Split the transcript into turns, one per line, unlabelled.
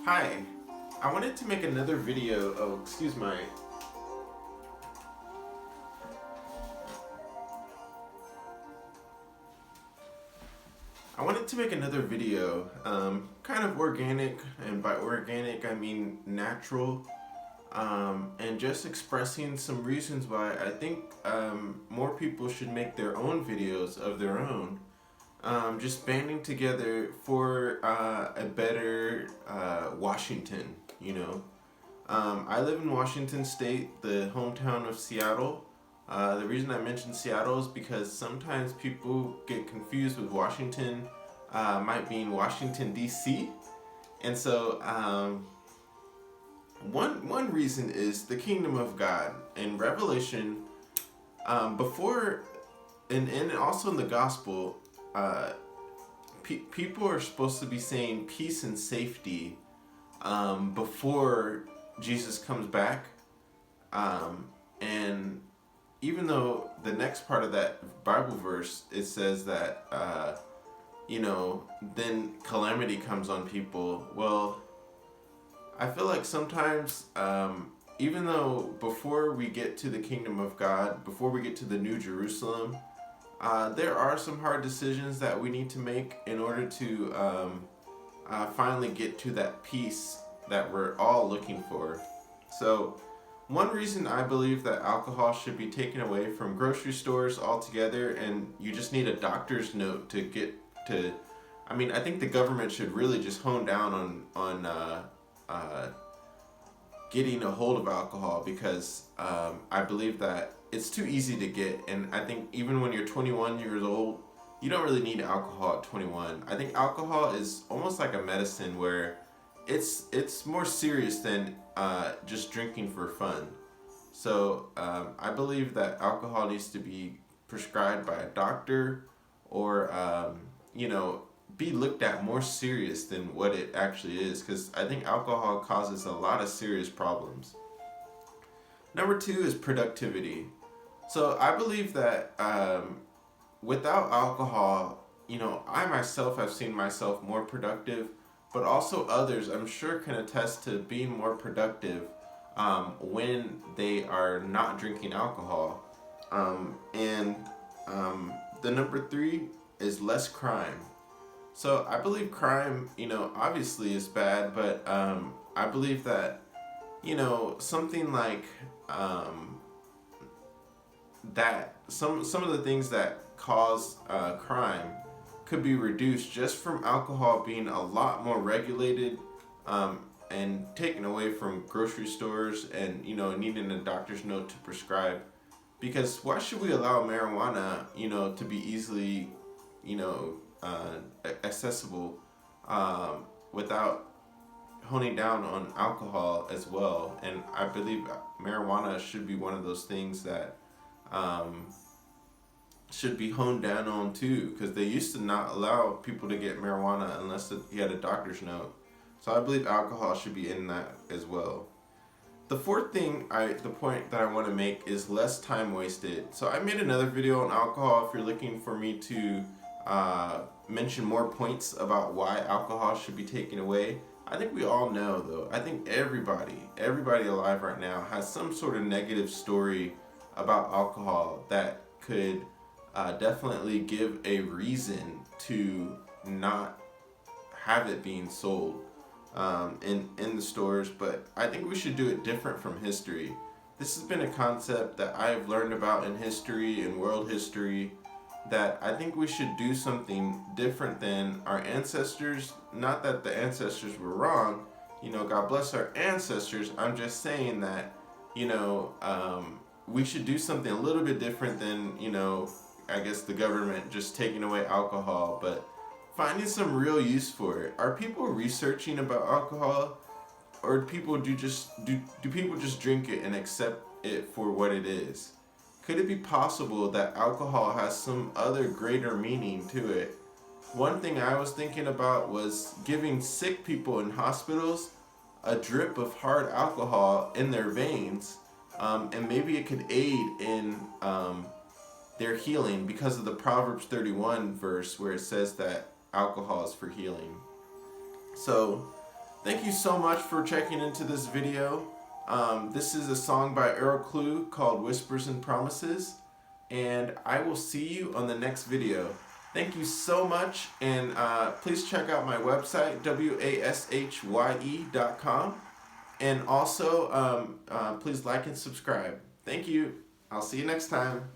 Hi, I wanted to make another video. I wanted to make another video, kind of organic, and by organic I mean natural, and just expressing some reasons why I think more people should make their own videos of their own. Just banding together for a better Washington, I live in Washington State, the hometown of Seattle. The reason I mention Seattle is because sometimes people get confused with Washington, might mean Washington, D.C. And so one reason is the kingdom of God. In Revelation, before, and also in the gospel, people are supposed to be saying peace and safety before Jesus comes back. And even though the next part of that Bible verse, it says that, then calamity comes on people. Well, I feel like sometimes, even though before we get to the kingdom of God, before we get to the New Jerusalem, there are some hard decisions that we need to make in order to finally get to that peace that we're all looking for. So, one reason I believe that alcohol should be taken away from grocery stores altogether, and you just need a doctor's note to get to. I mean, I think the government should really just hone down on getting a hold of alcohol, because I believe that it's too easy to get, and I think even when you're 21 years old, you don't really need alcohol at 21. I think alcohol is almost like a medicine where it's more serious than just drinking for fun. So I believe that alcohol needs to be prescribed by a doctor, or be looked at more serious than what it actually is, because I think alcohol causes a lot of serious problems. Number 2 is productivity. So I believe that without alcohol, I myself have seen myself more productive, but also others, I'm sure, can attest to being more productive when they are not drinking alcohol. And the number 3 is less crime. So I believe crime, obviously is bad, but I believe that, something like that some of the things that cause crime could be reduced just from alcohol being a lot more regulated, and taken away from grocery stores, and needing a doctor's note to prescribe. Because why should we allow marijuana to be easily accessible without honing down on alcohol as well? And I believe marijuana should be one of those things that should be honed down on too, because they used to not allow people to get marijuana unless you had a doctor's note. So I believe alcohol should be in that as well. The fourth thing, the point that I want to make is less time wasted. So I made another video on alcohol if you're looking for me to mention more points about why alcohol should be taken away. I think we all know, though. I think everybody alive right now has some sort of negative story about alcohol that could definitely give a reason to not have it being sold in the stores. But I think we should do it different from history. This has been a concept that I've learned about in history and world history, that I think we should do something different than our ancestors. Not that the ancestors were wrong, God bless our ancestors. I'm just saying that, we should do something a little bit different than, I guess the government just taking away alcohol, but finding some real use for it. Are people researching about alcohol, or do people just drink it and accept it for what it is? Could it be possible that alcohol has some other greater meaning to it? One thing I was thinking about was giving sick people in hospitals a drip of hard alcohol in their veins, and maybe it could aid in their healing, because of the Proverbs 31 verse where it says that alcohol is for healing. So Thank you so much for checking into this video. This is a song by Earl Clue called Whispers and Promises, and I will see you on the next video. Thank you so much, and please check out my website, WASHYE.com, and also please like and subscribe. Thank you. I'll see you next time.